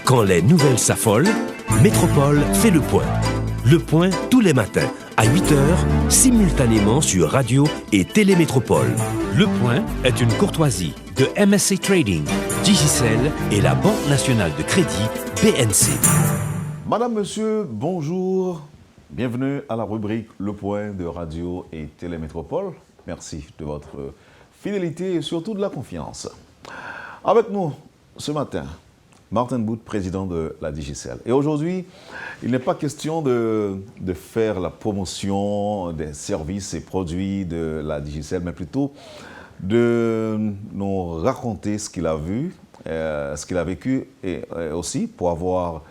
Quand les nouvelles s'affolent, Métropole fait le point. Le point tous les matins, à 8h, simultanément sur Radio et Télémétropole. Le point est une courtoisie de MSC Trading, Digicel et la Banque nationale de crédit, BNC. Madame, Monsieur, bonjour. Bienvenue à la rubrique Le Point de Radio et Télémétropole. Merci de votre fidélité et surtout de la confiance. Avec nous ce matin, Martin Bout, président de la Digicel. Et aujourd'hui, il n'est pas question de faire la promotion des services et produits de la Digicel, mais plutôt de nous raconter ce qu'il a vu, ce qu'il a vécu, et aussi pour avoir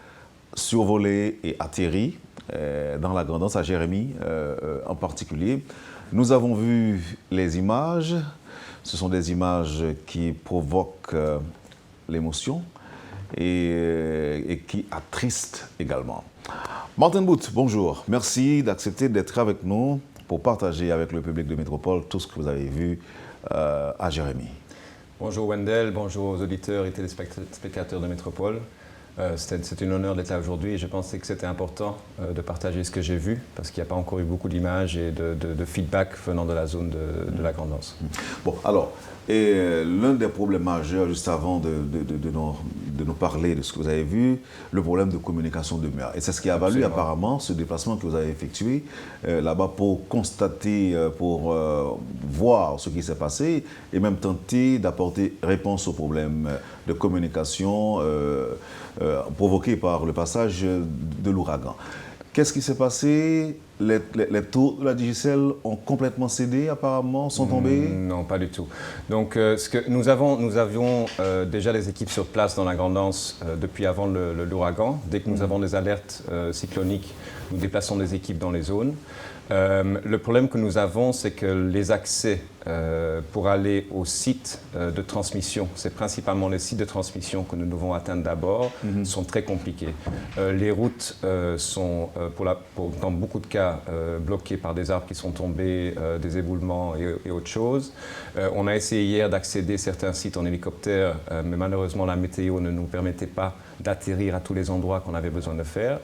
survolé et atterri dans la Grand'Anse à Jérémie en particulier. Nous avons vu les images. Ce sont des images qui provoquent l'émotion et qui attristent également. Martin Bout, bonjour. Merci d'accepter d'être avec nous pour partager avec le public de Métropole tout ce que vous avez vu à Jérémie. Bonjour Wendell, bonjour aux auditeurs et téléspectateurs de Métropole. C'est un honneur d'être là aujourd'hui et je pensais que c'était important de partager ce que j'ai vu parce qu'il n'y a pas encore eu beaucoup d'images et de feedback venant de la zone de la Grand'Anse. Bon, alors, l'un des problèmes majeurs, juste avant de nous parler de ce que vous avez vu, le problème de communication demeure. Et c'est ce qui a valu apparemment ce déplacement que vous avez effectué là-bas pour constater, pour voir ce qui s'est passé et même tenter d'apporter réponse aux problèmes de communication provoqués par le passage de l'ouragan. Qu'est-ce qui s'est passé? Les taux de la Digicel ont complètement cédé, apparemment, sont tombés? Non, pas du tout. Donc, ce que nous avions déjà les équipes sur place dans la Grand'Anse depuis avant l'ouragan. Dès que nous avons des alertes cycloniques, nous déplaçons des équipes dans les zones. Le problème que nous avons, c'est que les accès pour aller aux sites de transmission, c'est principalement les sites de transmission que nous devons atteindre d'abord, sont très compliqués. Les routes sont, dans beaucoup de cas, bloquées par des arbres qui sont tombés, des éboulements et autre chose. On a essayé hier d'accéder à certains sites en hélicoptère, mais malheureusement la météo ne nous permettait pas d'atterrir à tous les endroits qu'on avait besoin de faire.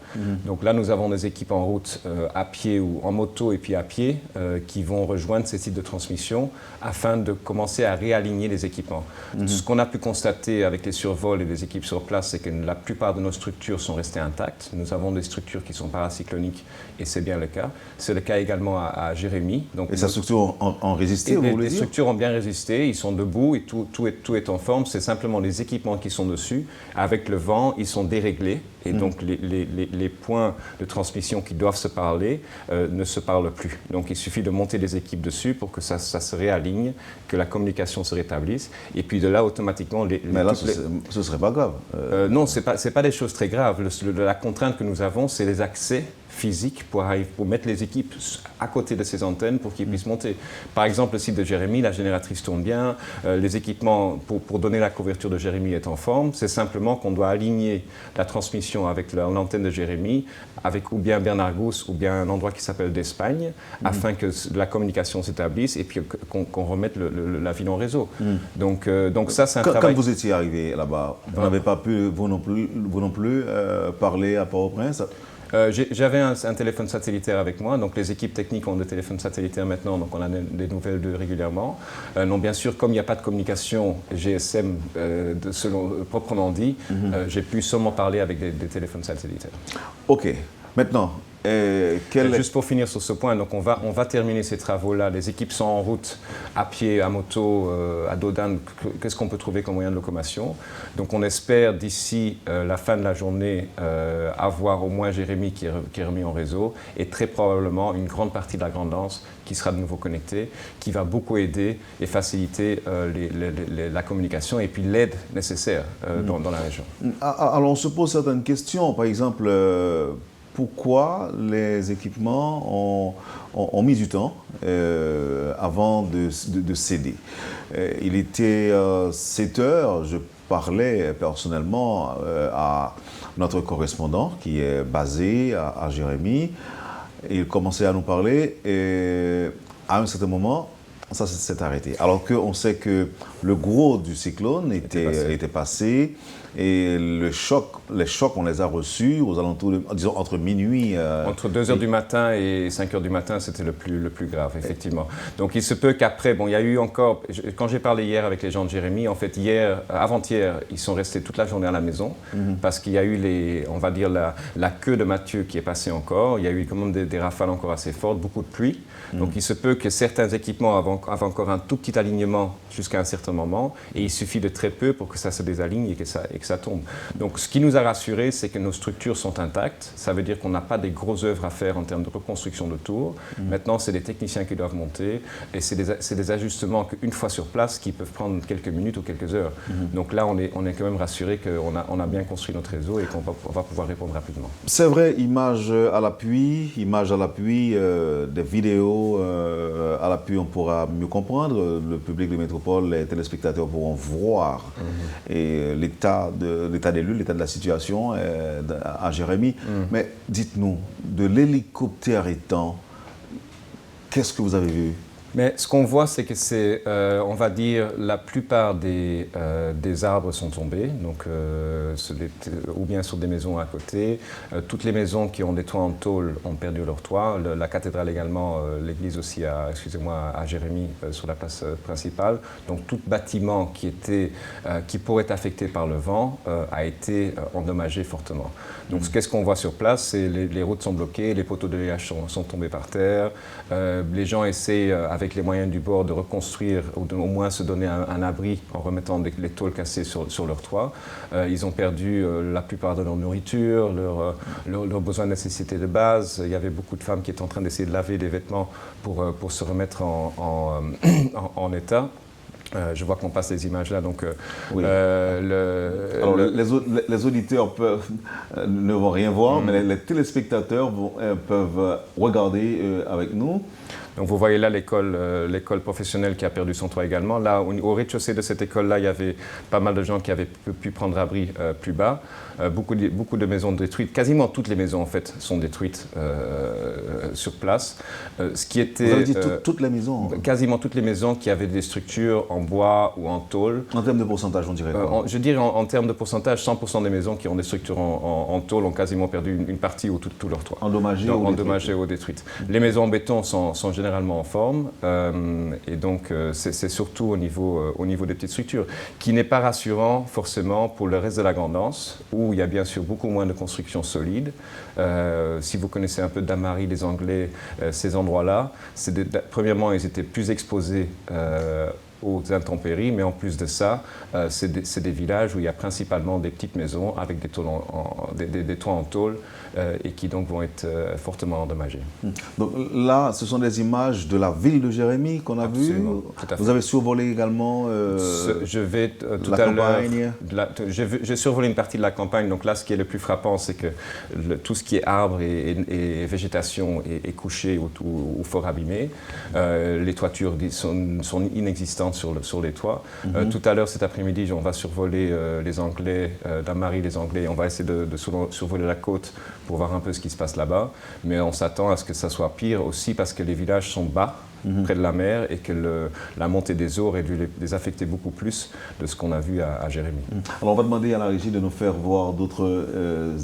Donc là, nous avons des équipes en route à pied ou en moto et puis à pied qui vont rejoindre ces sites de transmission afin de commencer à réaligner les équipements. Ce qu'on a pu constater avec les survols et les équipes sur place, c'est que la plupart de nos structures sont restées intactes. Nous avons des structures qui sont paracycloniques et c'est bien le cas. C'est le cas également à Jérémie. Donc, et ces structures ont résisté, vous voulez dire? Les structures ont bien résisté, ils sont debout et tout est en forme. C'est simplement les équipements qui sont dessus. Avec le vent, ils sont déréglés et donc les points de transmission qui doivent se parler ne se parlent plus. Donc il suffit de monter des équipes dessus pour que ça se réaligne, que la communication se rétablisse et puis de là automatiquement... Mais là, ce serait pas grave. Non, c'est pas des choses très graves. La contrainte que nous avons, c'est les accès physique pour mettre les équipes à côté de ces antennes pour qu'ils puissent monter. Par exemple, le site de Jérémie, la génératrice tourne bien, les équipements pour donner la couverture de Jérémie est en forme. C'est simplement qu'on doit aligner la transmission avec l'antenne de Jérémie, avec ou bien Bernard Gousse ou bien un endroit qui s'appelle d'Espagne, afin que la communication s'établisse et puis qu'on remette la ville en réseau. Donc ça, c'est un travail... Quand vous étiez arrivé là-bas, vous n'avez pas pu, vous non plus parler à Port-au-Prince? J'avais un téléphone satellitaire avec moi, donc les équipes techniques ont des téléphones satellitaires maintenant, donc on a des nouvelles d'eux régulièrement. Non, bien sûr, comme il n'y a pas de communication GSM proprement dit, j'ai pu seulement parler avec des téléphones satellitaires. Ok, maintenant... Juste pour finir sur ce point, donc on va terminer ces travaux-là. Les équipes sont en route, à pied, à moto, à dos d'âne. Qu'est-ce qu'on peut trouver comme moyen de locomotion? Donc on espère d'ici la fin de la journée avoir au moins Jérémie qui est remis en réseau et très probablement une grande partie de la Grand'Anse qui sera de nouveau connectée, qui va beaucoup aider et faciliter la communication et puis l'aide nécessaire dans la région. Alors on se pose certaines questions, par exemple... pourquoi les équipements ont mis du temps avant de céder. Il était 7 heures, je parlais personnellement à notre correspondant qui est basé à Jérémie. Il commençait à nous parler et à un certain moment, Ça s'est arrêté. Alors qu'on sait que le gros du cyclone était passé et les chocs, on les a reçus aux alentours, disons, entre minuit... Entre 2h du matin et 5h du matin, c'était le plus grave, effectivement. Donc il se peut qu'après, bon, il y a eu encore... Quand j'ai parlé hier avec les gens de Jérémie, en fait, avant-hier, ils sont restés toute la journée à la maison parce qu'il y a eu, on va dire, la queue de Mathieu qui est passée encore. Il y a eu quand même des rafales encore assez fortes, beaucoup de pluie. Donc il se peut que certains équipements avaient encore un tout petit alignement jusqu'à un certain moment et il suffit de très peu pour que ça se désaligne et que ça tombe. Donc ce qui nous a rassurés, c'est que nos structures sont intactes. Ça veut dire qu'on n'a pas des grosses œuvres à faire en termes de reconstruction de tours. Maintenant, c'est des techniciens qui doivent monter et c'est des ajustements qu'une fois sur place qui peuvent prendre quelques minutes ou quelques heures. Donc là, on est quand même rassuré qu'on a bien construit notre réseau et qu'on va pouvoir répondre rapidement. C'est vrai, images à l'appui, des vidéos à l'appui, on pourra mieux comprendre. Le public de Métropole, les téléspectateurs pourront voir et l'état des lieux, l'état de la situation à Jérémie. Mais dites-nous, de l'hélicoptère étant, qu'est-ce que vous avez vu? Mais ce qu'on voit, c'est que on va dire, la plupart des arbres sont tombés, donc, ou bien sur des maisons à côté. Toutes les maisons qui ont des toits en tôle ont perdu leur toit. La cathédrale également, l'église aussi, à Jérémie, sur la place principale. Donc tout bâtiment qui pourrait être affecté par le vent a été endommagé fortement. Donc qu'est-ce qu'on voit sur place? C'est les routes sont bloquées, les poteaux de liage sont tombés par terre. Les gens essaient, avec les moyens du bord, de reconstruire ou au moins se donner un abri en remettant les tôles cassées sur leur toit. Ils ont perdu la plupart de leur nourriture, leurs besoins de nécessité de base. Il y avait beaucoup de femmes qui étaient en train d'essayer de laver des vêtements pour se remettre en état. Je vois qu'on passe les images là, donc oui. Alors, les auditeurs ne vont rien voir, mais les téléspectateurs peuvent regarder avec nous. Donc vous voyez là l'école professionnelle qui a perdu son toit également. Là, au rez-de-chaussée de cette école-là, il y avait pas mal de gens qui avaient pu prendre abri plus bas. Beaucoup de maisons détruites, quasiment toutes les maisons en fait sont détruites sur place. Ce qui était, vous avez dit toutes les maisons? Quasiment toutes les maisons qui avaient des structures en bois ou en tôle. En termes de pourcentage, on dirait quoi? Je dirais en termes de pourcentage, 100% des maisons qui ont des structures en tôle ont quasiment perdu une partie ou tout leur toit. Endommagées ou détruites. Les maisons en béton sont généralement en forme et donc c'est surtout au niveau des petites structures qui n'est pas rassurant forcément pour le reste de la Grande Anse où il y a bien sûr beaucoup moins de constructions solides. Si vous connaissez un peu Damary, les Anglais, ces endroits-là, premièrement ils étaient plus exposés aux intempéries, mais en plus de ça, c'est des villages où il y a principalement des petites maisons avec des toits en tôle et qui donc vont être fortement endommagés. Donc là, ce sont des images de la ville de Jérémie qu'on a vues. Vous avez survolé également je vais tout à l'heure. J'ai survolé une partie de la campagne. Donc là, ce qui est le plus frappant, c'est que tout ce qui est arbres et végétation est couché ou fort abîmé. Les toitures sont inexistantes sur les toits. Tout à l'heure, cet après-midi, on va survoler les Anglais, Damary, les Anglais. On va essayer de survoler la côte pour voir un peu ce qui se passe là-bas. Mais on s'attend à ce que ça soit pire aussi parce que les villages sont bas, près de la mer, et que la montée des eaux aurait dû les affecter beaucoup plus de ce qu'on a vu à Jérémie. Alors on va demander à la régie de nous faire voir d'autres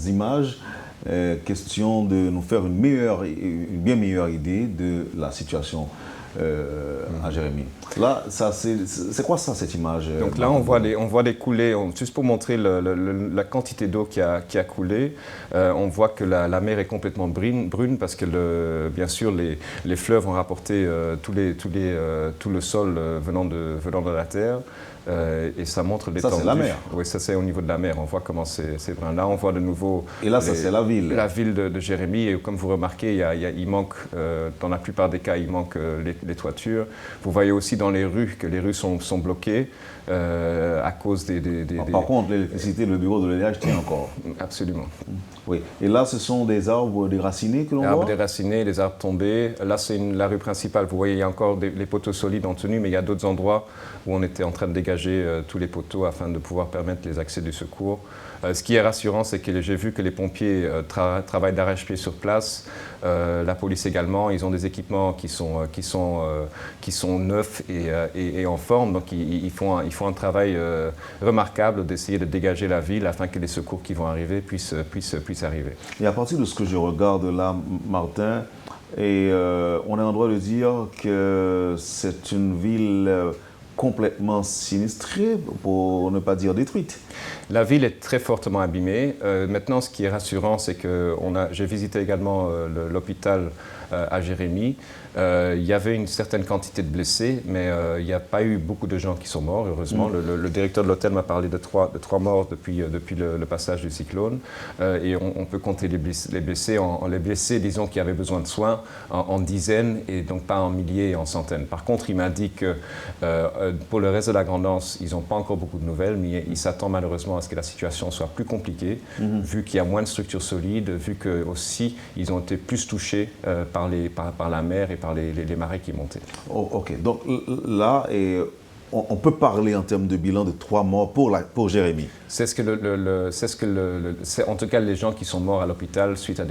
images. Question de nous faire une bien meilleure idée de la situation à Jérémie. Là, c'est quoi ça, cette image? Donc là, on voit des coulées, juste pour montrer la quantité d'eau qui a coulé. On voit que la mer est complètement brune parce que, bien sûr, les fleuves ont rapporté tout le sol venant de la terre. Et ça montre l'étendue. Ça, c'est la mer. Oui, ça, c'est au niveau de la mer. On voit comment c'est brun. Là, on voit de nouveau... Et là, ça, c'est la ville. La ville de Jérémie. Et comme vous remarquez, il manque, dans la plupart des cas, il manque les toitures. Vous voyez aussi dans les rues que les rues sont bloquées à cause des... Par contre, l'électricité, le bureau de l'EDH tient encore. Absolument. Oui. Et là, ce sont des arbres déracinés que l'on voit? Les arbres déracinés, les arbres tombés. Là, c'est la rue principale. Vous voyez, il y a encore les poteaux solides en tenue, mais il y a d'autres endroits où on était en train de dégager tous les poteaux afin de pouvoir permettre les accès du secours. Ce qui est rassurant, c'est que j'ai vu que les pompiers travaillent d'arrache-pied sur place, la police également. Ils ont des équipements qui sont sont neufs et en forme. Donc ils font un travail remarquable d'essayer de dégager la ville afin que les secours qui vont arriver puissent arriver. Et à partir de ce que je regarde là, Martin, on est en droit de dire que c'est une ville complètement sinistrée, pour ne pas dire détruite. La ville est très fortement abîmée. Maintenant, ce qui est rassurant, c'est que j'ai visité également l'hôpital à Jérémie. Il y avait une certaine quantité de blessés, mais il n'y a pas eu beaucoup de gens qui sont morts, heureusement. Le directeur de l'hôtel m'a parlé de trois morts depuis le passage du cyclone. Et on peut compter les blessés, disons, qui avaient besoin de soins en dizaines et donc pas en milliers et en centaines. Par contre, il m'a dit que pour le reste de la Grande-Anse, ils n'ont pas encore beaucoup de nouvelles, mais ils s'attendent malheureusement à ce que la situation soit plus compliquée, vu qu'il y a moins de structures solides, vu que aussi ils ont été plus touchés par la mer et par les marées qui montaient. Oh, ok, donc là, on peut parler en termes de bilan de 3 morts pour Jérémie. C'est ce que c'est en tout cas les gens qui sont morts à l'hôpital suite à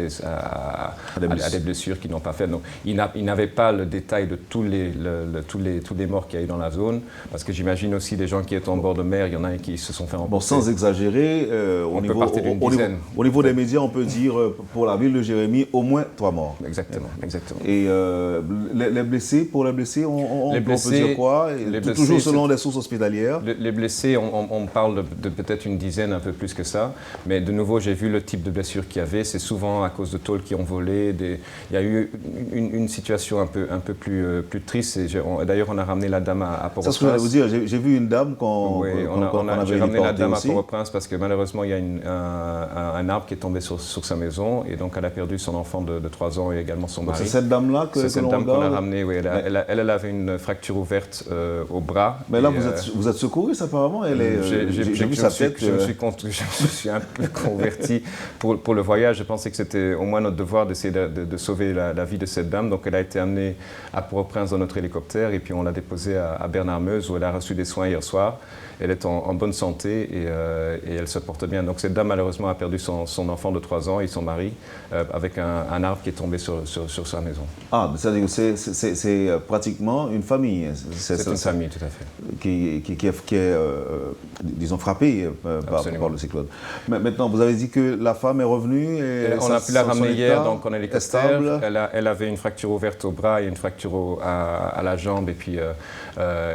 des blessures qu'ils n'ont pas faites. Donc, ils n'avaient pas le détail de tous les morts qu'il y a eu dans la zone, parce que j'imagine aussi des gens qui étaient en bord de mer, il y en a qui se sont fait emporter. Bon, sans exagérer, au niveau des médias, on peut dire pour la ville de Jérémie, au moins 3 morts. Exactement. Et les blessés, on peut dire quoi? Toujours selon les sources hospitalières. Les blessés, on parle de peut-être une dizaine, un peu plus que ça. Mais de nouveau, j'ai vu le type de blessures qu'il y avait. C'est souvent à cause de tôles qui ont volé. Il y a eu une situation un peu plus triste. D'ailleurs, on a ramené la dame à Port-au-Prince. C'est ce que je voulais vous dire. J'ai vu une dame qu'on avait J'ai ramené la dame aussi à Port-au-Prince parce que malheureusement, il y a un arbre qui est tombé sur sa maison. Et donc, elle a perdu son enfant de 3 ans et également son mari. C'est cette dame-là C'est cette dame qu'on a ramenée, oui. Elle avait une fracture ouverte au bras. Mais là, vous êtes secouriste apparemment. J'ai vu sa tête. Je me suis un peu converti pour le voyage. Je pensais que c'était au moins notre devoir d'essayer de sauver la vie de cette dame. Donc elle a été amenée à Port-au-Prince dans notre hélicoptère et puis on l'a déposée à Bernard-Meuse où elle a reçu des soins hier soir. Elle est en bonne santé et elle se porte bien. Donc cette dame malheureusement a perdu son enfant de 3 ans et son mari avec un arbre qui est tombé sur sa maison. Ah, c'est-à-dire que c'est pratiquement une famille. C'est une famille, tout à fait. Qui est disons, frappée par le cyclone. Mais maintenant, vous avez dit que la femme est revenue. On a pu la ramener hier donc, en hélicoptère. Elle avait une fracture ouverte au bras et une fracture à la jambe et puis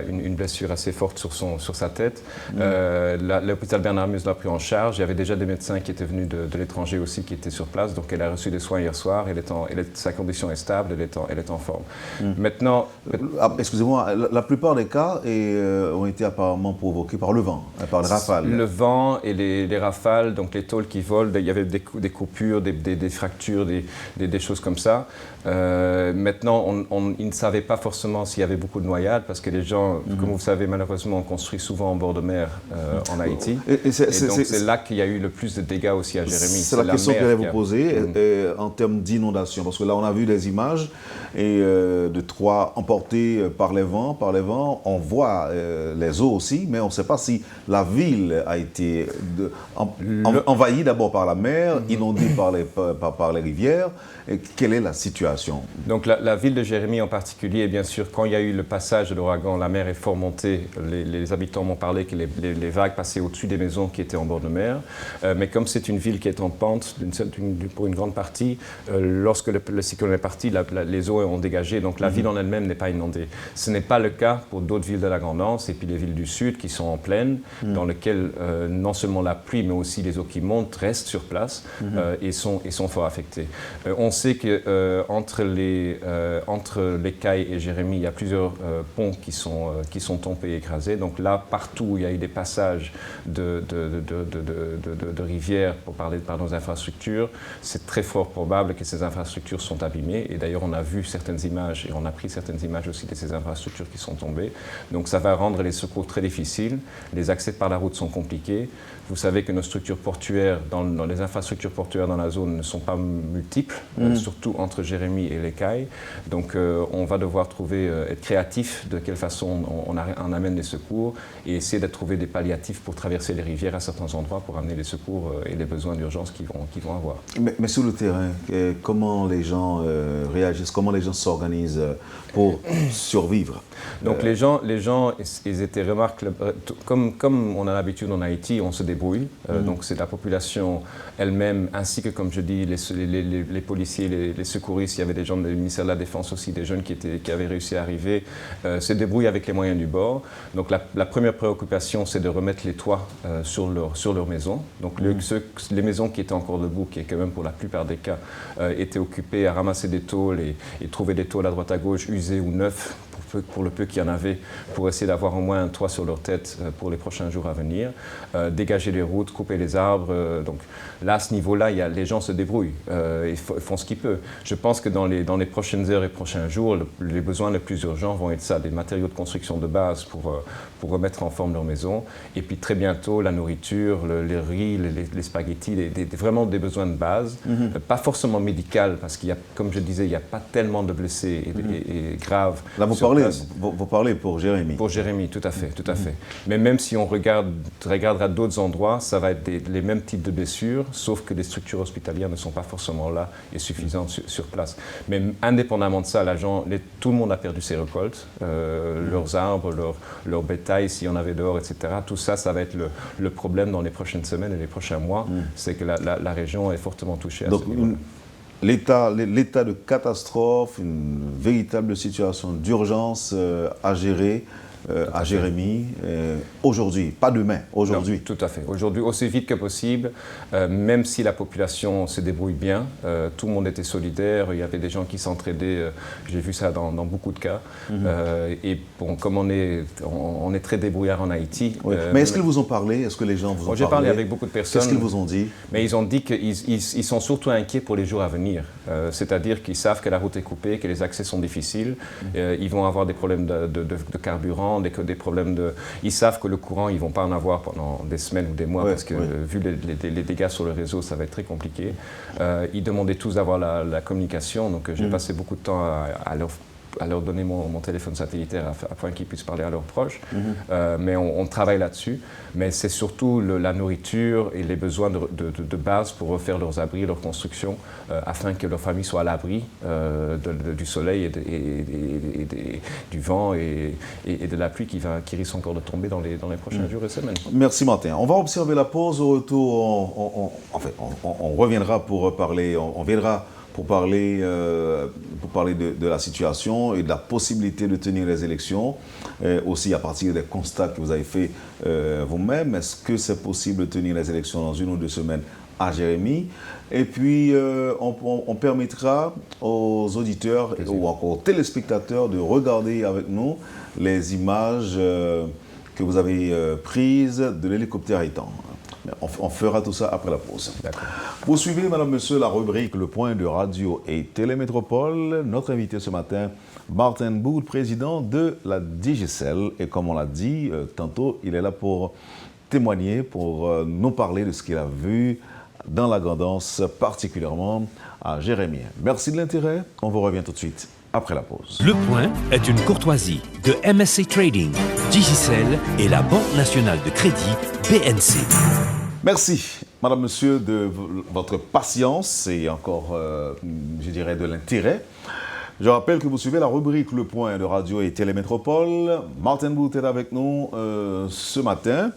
une blessure assez forte sur sa tête. L'hôpital Bernard-Meuse l'a pris en charge. Il y avait déjà des médecins qui étaient venus de l'étranger aussi qui étaient sur place. Donc elle a reçu des soins hier soir. Sa condition est stable, elle est en forme. Maintenant... Excusez-moi, la plupart des cas ont été apparemment provoqués par le vent, par les rafales. Le vent et les rafales, donc les tôles qui volent, il y avait des coupures, des fractures, des choses comme ça. Maintenant, ils ne savaient pas forcément s'il y avait beaucoup de noyades parce que les gens, comme vous savez, malheureusement, on construit souvent en bord de mer en Haïti. Et donc c'est là qu'il y a eu le plus de dégâts aussi à Jérémie. C'est la question que j'allais vous poser en termes d'inondation. Parce que là, on a vu des images de Troyes emportées par les vents. On voit les eaux aussi, mais on ne sait pas si la ville a été envahie d'abord par la mer, inondée par les rivières. Et quelle est la situation? Donc la ville de Jérémie en particulier, bien sûr, quand il y a eu le passage de l'ouragan, la mer est fort montée. Les habitants m'ont parlé que les vagues passaient au-dessus des maisons qui étaient en bord de mer. Mais comme c'est une ville qui est en pente, pour une grande partie, lorsque le cyclone est parti, les eaux ont dégagé. Donc la ville en elle-même n'est pas inondée. Ce n'est pas le cas pour d'autres villes de la Grande-Anse et puis les villes du Sud qui sont en plaine, dans lesquelles non seulement la pluie, mais aussi les eaux qui montent restent sur place et sont fort affectées. On sait qu'entre les Cailles et Jérémie, il y a plusieurs ponts qui sont tombés et écrasés. Donc là, partout où il y a eu des passages de rivières, pour parler par nos infrastructures, c'est très fort probable que ces infrastructures sont abîmées. Et d'ailleurs, on a vu certaines images et on a pris certaines images aussi de ces infrastructures qui sont tombées. Donc ça va rendre les secours très difficiles. Les accès par la route sont compliqués. Vous savez que nos structures portuaires, dans les infrastructures portuaires dans la zone ne sont pas multiples, surtout entre Jérémie et les Cailles. Donc on va devoir être créatif de quelle façon on amène les secours et essayer essayer de trouver des palliatifs pour traverser les rivières à certains endroits pour amener les secours et les besoins d'urgence qu'ils vont avoir. Mais sur le terrain, comment les gens réagissent, comment les gens s'organisent pour survivre? Donc les gens, ils étaient remarquables. Comme on a l'habitude en Haïti, on se débrouille. Donc c'est la population elle-même, ainsi que, comme je dis, les policiers, les secouristes, il y avait des gens du ministère de la Défense aussi, des jeunes qui avaient réussi à arriver, se débrouillent avec les moyens du bord. Donc la première préoccupation, c'est de remettre les toits sur leur maison. Donc les maisons qui étaient encore debout, qui quand même pour la plupart des cas étaient occupées à ramasser des tôles et trouver des tôles à droite à gauche, usées ou neuves, pour le peu qu'il y en avait, pour essayer d'avoir au moins un toit sur leur tête pour les prochains jours à venir, dégager les routes, couper les arbres. Donc là, à ce niveau-là, les gens se débrouillent et font ce qu'ils peuvent. Je pense que dans les prochaines heures et prochains jours, les besoins les plus urgents vont être ça, des matériaux de construction de base pour remettre en forme leur maison. Et puis très bientôt, la nourriture, les riz, les spaghettis, vraiment des besoins de base. Pas forcément médical, parce qu'il y a, comme je disais, il n'y a pas tellement de blessés et graves. Là, vous parlez pour Jérémy. Pour Jérémy, tout à fait, tout à fait. Mais même si on regardera d'autres endroits, ça va être les mêmes types de blessures, sauf que les structures hospitalières ne sont pas forcément là et suffisantes sur place. Mais indépendamment de ça, tout le monde a perdu ses récoltes, leurs arbres, leur bétail, s'il y en avait dehors, etc. Tout ça, ça va être le problème dans les prochaines semaines et les prochains mois. C'est que la région est fortement touchée à ce niveau. L'état de catastrophe, une véritable situation d'urgence à gérer à Jérémy aujourd'hui, pas demain, aujourd'hui. Non, tout à fait. Aujourd'hui, aussi vite que possible, même si la population se débrouille bien, tout le monde était solidaire, il y avait des gens qui s'entraidaient, j'ai vu ça dans beaucoup de cas. Et bon, comme on est très débrouillard en Haïti... Oui. Mais est-ce qu'ils vous ont parlé? Est-ce que les gens vous ont parlé? J'ai parlé avec beaucoup de personnes. Qu'est-ce qu'ils vous ont dit? Mais ils ont dit qu'ils sont surtout inquiets pour les jours à venir. C'est-à-dire qu'ils savent que la route est coupée, que les accès sont difficiles, ils vont avoir des problèmes de carburant, des problèmes de... Ils savent que le courant, ils ne vont pas en avoir pendant des semaines ou des mois, parce que vu les dégâts sur le réseau, ça va être très compliqué. Ils demandaient tous d'avoir la communication, donc j'ai passé beaucoup de temps à leur donner mon téléphone satellitaire afin qu'ils puissent parler à leurs proches. Mais on travaille là-dessus. Mais c'est surtout la nourriture et les besoins de base pour refaire leurs abris, leurs constructions, afin que leur famille soit à l'abri du soleil et du vent et de la pluie qui risque encore de tomber dans les prochains jours et semaines. Merci Martin. On va observer la pause. Au retour, on reviendra pour parler, on viendra pour parler de la situation et de la possibilité de tenir les élections, aussi à partir des constats que vous avez faits vous-même. Est-ce que c'est possible de tenir les élections dans 1 ou 2 semaines à Jérémy? Et puis, on permettra aux auditeurs ou encore aux téléspectateurs de regarder avec nous les images que vous avez prises de l'hélicoptère Haïtan. On fera tout ça après la pause. Vous suivez, madame, monsieur, la rubrique Le Point de Radio et Télémétropole. Notre invité ce matin, Martin Boud, président de la DGCEL. Et comme on l'a dit tantôt, il est là pour témoigner, pour nous parler de ce qu'il a vu dans la Grand'Anse, particulièrement à Jérémy. Merci de l'intérêt. On vous revient tout de suite après la pause. Le Point est une courtoisie de MSC Trading, DGCEL et la Banque nationale de crédit BNC. Merci, madame, monsieur, de votre patience et encore, je dirais, de l'intérêt. Je rappelle que vous suivez la rubrique Le Point de Radio et Télémétropole. Martin Boud est avec nous ce matin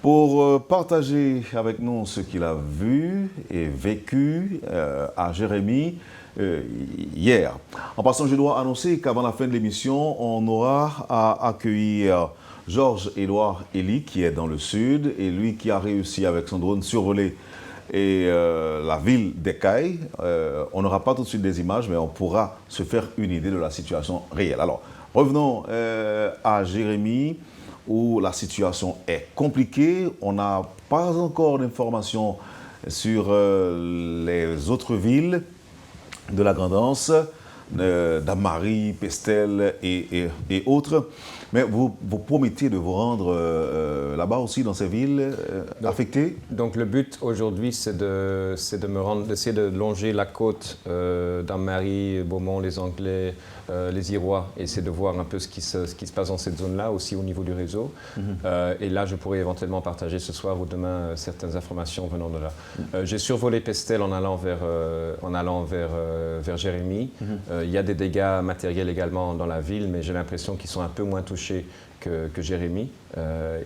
pour partager avec nous ce qu'il a vu et vécu à Jérémy hier. En passant, je dois annoncer qu'avant la fin de l'émission, on aura à accueillir Georges-Édouard Elie, qui est dans le sud, et lui qui a réussi avec son drone survoler la ville d'Ekaï. On n'aura pas tout de suite des images, mais on pourra se faire une idée de la situation réelle. Alors, revenons à Jérémy, où la situation est compliquée. On n'a pas encore d'informations sur les autres villes de la Grand'Anse, Damary, Pestel et autres. Mais vous promettez de vous rendre là-bas aussi, dans ces villes affectées? Donc le but aujourd'hui, c'est d'essayer de longer la côte d'Anne-Marie, Beaumont, les Anglais, les Irois, et essayer de voir un peu ce qui se passe dans cette zone-là, aussi au niveau du réseau. Et là, je pourrais éventuellement partager ce soir ou demain certaines informations venant de là. J'ai survolé Pestel en allant vers Jérémie. Il y a des dégâts matériels également dans la ville, mais j'ai l'impression qu'ils sont un peu moins touchés que Jérémie.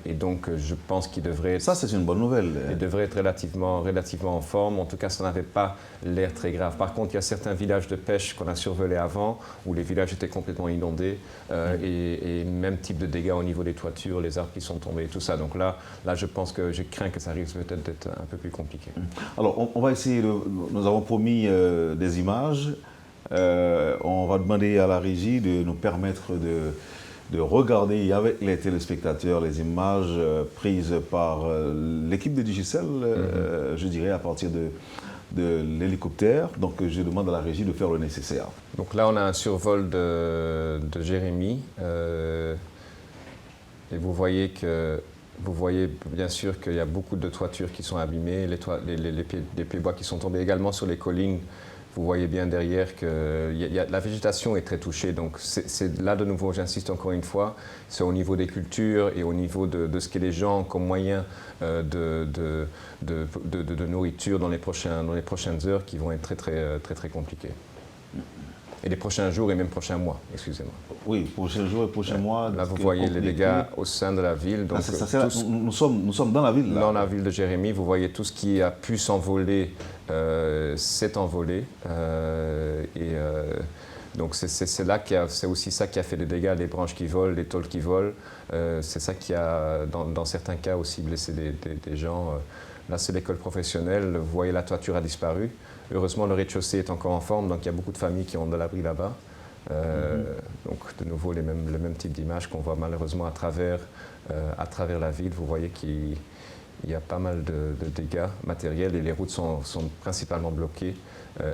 Et donc, je pense qu'il devrait... Ça, c'est une bonne nouvelle. Il devrait être relativement en forme. En tout cas, ça n'avait pas l'air très grave. Par contre, il y a certains villages de pêche qu'on a survolés avant, où les villages étaient complètement inondés, et même type de dégâts au niveau des toitures, les arbres qui sont tombés, tout ça. Donc là, je pense que je crains que ça risque peut-être d'être un peu plus compliqué. Alors, on va essayer nous avons promis des images. On va demander à la régie de nous permettre de regarder avec les téléspectateurs les images prises par l'équipe de Digicel, je dirais, à partir de l'hélicoptère. Donc, je demande à la régie de faire le nécessaire. Donc là, on a un survol de Jérémie. Et vous voyez bien sûr qu'il y a beaucoup de toitures qui sont abîmées, les pieds-bois qui sont tombés également sur les collines. Vous voyez bien derrière que la végétation est très touchée. Donc c'est là de nouveau, j'insiste encore une fois, c'est au niveau des cultures et au niveau de ce que les gens ont comme moyen de nourriture dans les prochaines heures qui vont être très compliquées. Et les prochains jours et même prochains mois, excusez-moi. Oui, prochains jours et prochains mois. Là, vous voyez les dégâts au sein de la ville. Donc, nous sommes dans la ville, là. Dans la ville de Jérémie, vous voyez tout ce qui a pu s'envoler s'est envolé. Donc c'est aussi ça qui a fait des dégâts, les branches qui volent, les tôles qui volent. C'est ça qui a, dans certains cas, aussi blessé des gens. Là, c'est l'école professionnelle. Vous voyez, la toiture a disparu. Heureusement, le rez-de-chaussée est encore en forme, donc il y a beaucoup de familles qui ont de l'abri là-bas. Donc, de nouveau, le même type d'image qu'on voit malheureusement à travers la ville. Vous voyez qu'il y a pas mal de dégâts matériels et les routes sont principalement bloquées.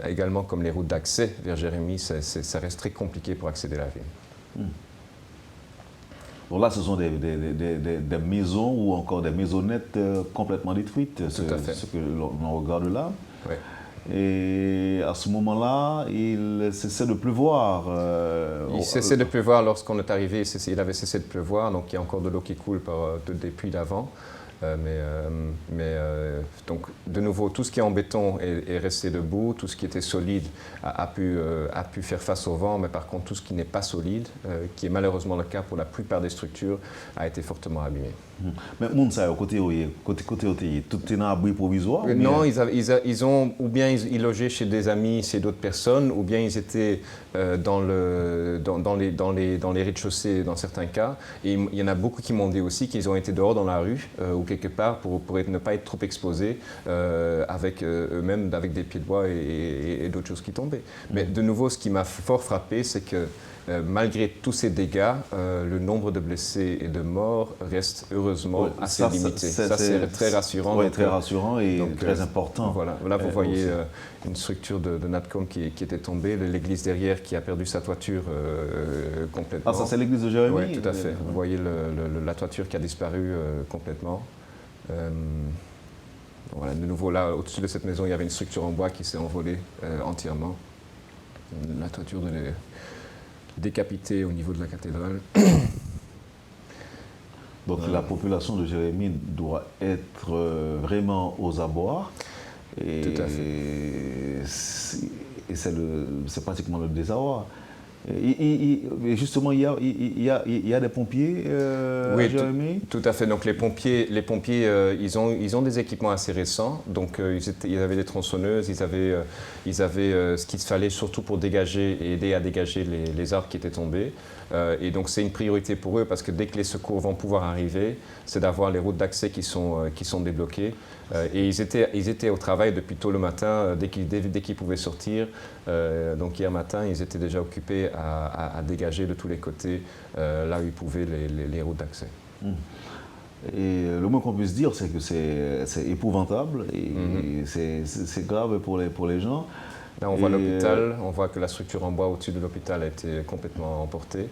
Également, comme les routes d'accès vers Jérémie, ça reste très compliqué pour accéder à la ville. Bon, là, ce sont des maisons ou encore des maisonnettes complètement détruites. Tout à fait. Ce que l'on regarde là. Oui. Et à ce moment-là, il cessait de pleuvoir. Il cessait de pleuvoir lorsqu'on est arrivé. Il avait cessé de pleuvoir, donc il y a encore de l'eau qui coule des puits d'avant. Donc, de nouveau, tout ce qui est en béton est resté debout, tout ce qui était solide a pu faire face au vent, mais par contre, tout ce qui n'est pas solide, qui est malheureusement le cas pour la plupart des structures, a été fortement abîmé. Mais Mounsa, côté tout est dans abri provisoire? Non, ils ont, ou bien ils logeaient chez des amis, chez d'autres personnes, ou bien ils étaient dans les rez-de-chaussée dans certains cas. Et il y en a beaucoup qui m'ont dit aussi qu'ils ont été dehors dans la rue ou quelque part pour ne pas être trop exposés avec eux-mêmes, avec des pieds de bois et d'autres choses qui tombaient. Mais de nouveau, ce qui m'a fort frappé, c'est que malgré tous ces dégâts, le nombre de blessés et de morts reste heureusement assez limité. Ça, c'est très rassurant. Oui, très rassurant et très important. Voilà, là, vous voyez une structure de Natcom qui était tombée, l'église derrière qui a perdu sa toiture complètement. Ah, ça, c'est l'église de Jérémie? Oui, tout à fait. Vous voyez la toiture qui a disparu complètement. Voilà, de nouveau, là, au-dessus de cette maison, il y avait une structure en bois qui s'est envolée entièrement. La toiture décapitée au niveau de la cathédrale. Donc la population de Jérémie doit être vraiment aux abois. Et tout à fait. Et c'est pratiquement le désarroi. Et justement, il y a des pompiers oui, à Jérémie? Tout à fait. Donc les pompiers ils ont des équipements assez récents. Donc ils avaient des tronçonneuses, ils avaient ce qu'il fallait surtout pour dégager et aider à dégager les arbres qui étaient tombés. Et donc c'est une priorité pour eux parce que dès que les secours vont pouvoir arriver, c'est d'avoir les routes d'accès qui sont débloquées. Et ils étaient au travail depuis tôt le matin, dès qu'ils pouvaient sortir. Donc hier matin, ils étaient déjà occupés à dégager de tous les côtés, là où ils pouvaient, les routes d'accès. Et le moins qu'on puisse dire, c'est que c'est épouvantable et c'est grave pour les gens. Là, on voit l'hôpital, on voit que la structure en bois au-dessus de l'hôpital a été complètement emportée.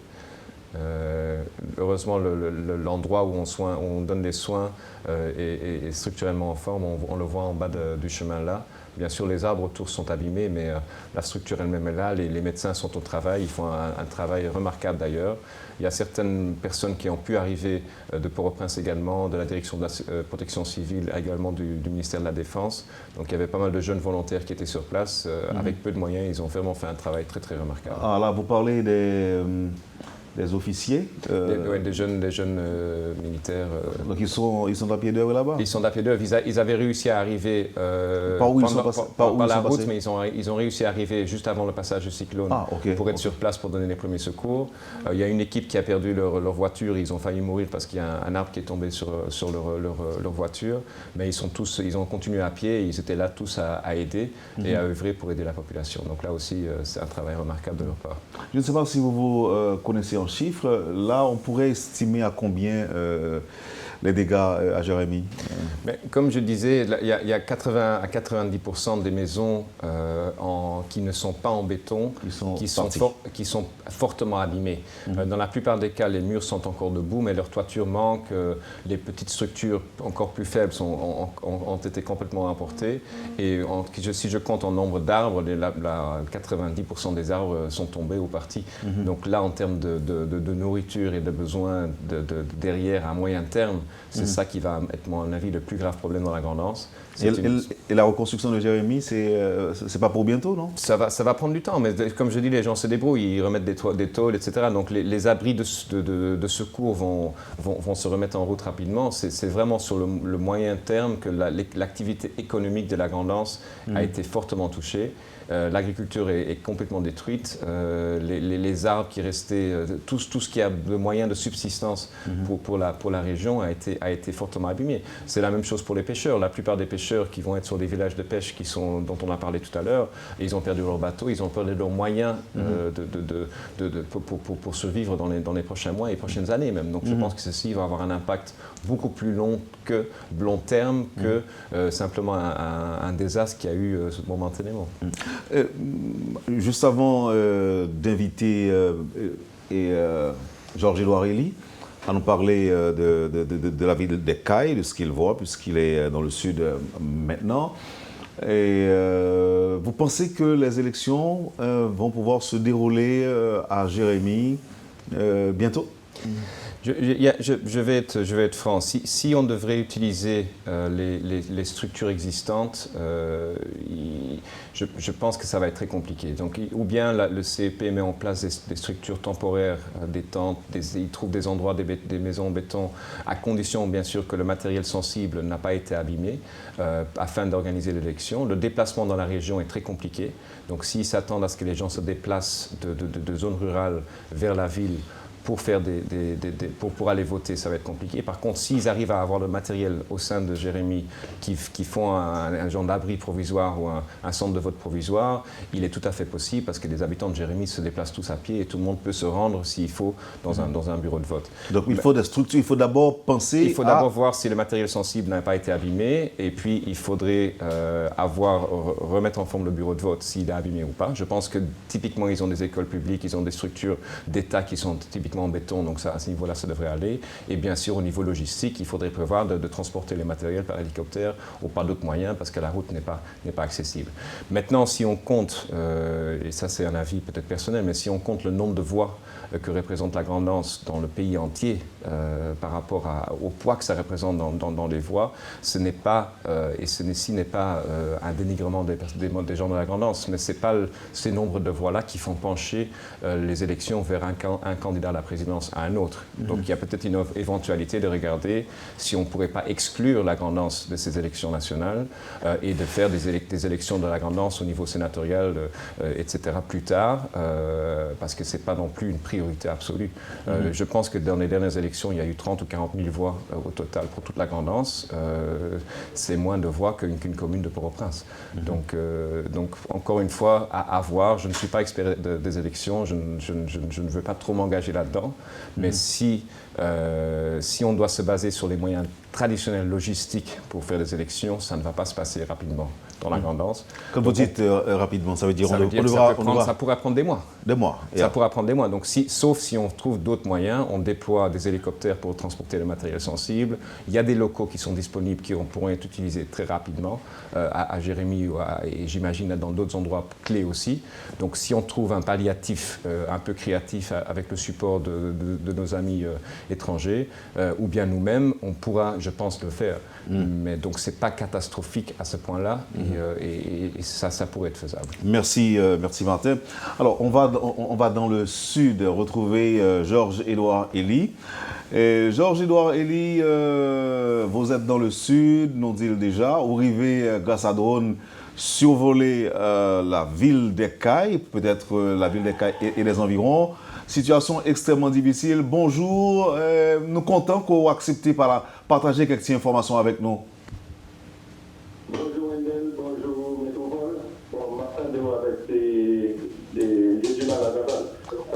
Heureusement, l'endroit où on donne des soins est structurellement en forme. On le voit en bas du chemin là. Bien sûr, les arbres autour sont abîmés, mais la structure elle-même est là. Les médecins sont au travail. Ils font un travail remarquable d'ailleurs. Il y a certaines personnes qui ont pu arriver de Port-au-Prince également, de la direction de la protection civile, également du ministère de la Défense. Donc il y avait pas mal de jeunes volontaires qui étaient sur place. Avec peu de moyens, ils ont vraiment fait un travail très très remarquable. Ah là, vous parlez des officiers des jeunes militaires. Donc ils sont à pied d'œuvre là-bas? Ils sont à pied d'œuvre. Ils avaient réussi à arriver par la route, mais ils ont réussi à arriver juste avant le passage du cyclone pour être sur place pour donner les premiers secours. Il y a une équipe qui a perdu leur voiture. Ils ont failli mourir parce qu'il y a un arbre qui est tombé sur leur voiture. Mais ils ont continué à pied et ils étaient là tous à aider et à œuvrer pour aider la population. Donc là aussi, c'est un travail remarquable de leur part. Je ne sais pas si vous connaissez en chiffres. Là, on pourrait estimer à combien les dégâts à Jérémie? Mais comme je disais, il y a 80 à 90% des maisons qui ne sont pas en béton, qui sont fortement abîmées. Dans la plupart des cas, les murs sont encore debout, mais leur toiture manque. Les petites structures encore plus faibles ont été complètement emportées. Et si je compte en nombre d'arbres, 90% des arbres sont tombés ou partis. Donc là, en termes de nourriture et de besoins derrière à moyen terme, c'est ça qui va être, à mon avis, le plus grave problème dans la Grand'Anse. Et la reconstruction de Jérémie, c'est pas pour bientôt, non? Ça va prendre du temps, mais comme je dis, les gens se débrouillent, ils remettent des tôles, etc. Donc les abris de secours vont se remettre en route rapidement. C'est vraiment sur le moyen terme que l'activité économique de la Grand'Anse a été fortement touchée. L'agriculture est complètement détruite. Les arbres qui restaient, tout ce qui a de moyens de subsistance pour la région a été fortement abîmé. C'est la même chose pour les pêcheurs. La plupart des pêcheurs qui vont être sur des villages de pêche dont on a parlé tout à l'heure, ils ont perdu leur bateau, ils ont perdu leurs moyens pour survivre dans les prochains mois et les prochaines années même. Donc je pense que ceci va avoir un impact beaucoup plus long terme que simplement un désastre qui a eu momentanément. Juste avant d'inviter Georges-Édouard Elie à nous parler de la ville des Cayes, de ce qu'il voit, puisqu'il est dans le sud maintenant. Et vous pensez que les élections vont pouvoir se dérouler à Jérémie bientôt? Je vais être franc. Si on devrait utiliser les structures existantes, je pense que ça va être très compliqué. Donc, ou bien le CEP met en place des structures temporaires, des tentes, il trouve des endroits, des maisons en béton, à condition bien sûr que le matériel sensible n'a pas été abîmé, afin d'organiser l'élection. Le déplacement dans la région est très compliqué. Donc, s'ils s'attendent à ce que les gens se déplacent de zones rurales vers la ville, pour aller voter, ça va être compliqué. Par contre, s'ils arrivent à avoir le matériel au sein de Jérémie qui font un genre d'abri provisoire ou un centre de vote provisoire, il est tout à fait possible parce que les habitants de Jérémie se déplacent tous à pied et tout le monde peut se rendre s'il faut dans un bureau de vote. Donc il faut des structures, il faut d'abord penser Il faut d'abord voir si le matériel sensible n'a pas été abîmé et puis il faudrait remettre en forme le bureau de vote s'il est abîmé ou pas. Je pense que typiquement ils ont des écoles publiques, ils ont des structures d'État qui sont typiquement en béton, donc ça, à ce niveau-là, ça devrait aller. Et bien sûr, au niveau logistique, il faudrait prévoir de transporter les matériels par hélicoptère ou par d'autres moyens parce que la route n'est pas accessible. Maintenant, si on compte, et ça c'est un avis peut-être personnel, mais si on compte le nombre de voix que représente la Grand'Anse dans le pays entier par rapport au poids que ça représente dans les voix, ce n'est pas, ceci n'est pas un dénigrement des gens de la Grand'Anse, mais ce n'est pas ces nombres de voix-là qui font pencher les élections vers un candidat à la présidence à un autre. Donc il y a peut-être une éventualité de regarder si on ne pourrait pas exclure la Grand'Anse de ces élections nationales et de faire des élections de la Grand'Anse au niveau sénatorial, etc. plus tard, parce que ce n'est pas non plus une priorité absolue. Je pense que dans les dernières élections, il y a eu 30 ou 40 000 voix au total pour toute la Grand'Anse. C'est moins de voix qu'une commune de Port-au-Prince. Donc encore une fois, à voir. Je ne suis pas expert des élections, je ne veux pas trop m'engager là-dedans, mais si on doit se baser sur les moyens traditionnelle logistique pour faire des élections, ça ne va pas se passer rapidement dans la grandance. Quand vous dites rapidement, ça veut dire ça pourrait prendre des mois. Des mois. Ça pourrait prendre des mois. Donc, sauf si on trouve d'autres moyens, on déploie des hélicoptères pour transporter le matériel sensible. Il y a des locaux qui sont disponibles qui pourront être utilisés très rapidement à Jérémy et j'imagine dans d'autres endroits clés aussi. Donc, si on trouve un palliatif un peu créatif avec le support de nos amis étrangers ou bien nous-mêmes, on pourra, je pense, le faire. Mais donc, ce n'est pas catastrophique à ce point-là et ça pourrait être faisable. Merci Martin. Alors, on va dans le sud retrouver Georges-Édouard Elie. Georges-Édouard Elie, vous êtes dans le sud, nous dit déjà, vous arrivez grâce à drone survoler la ville des Cayes, peut-être la ville des Cayes et les environs. Situation extrêmement difficile. Bonjour, nous sommes contents que vous acceptez partager quelques informations avec nous. Bonjour Wendel, bonjour Métropole. Bon, Martin de moi avec des mal à la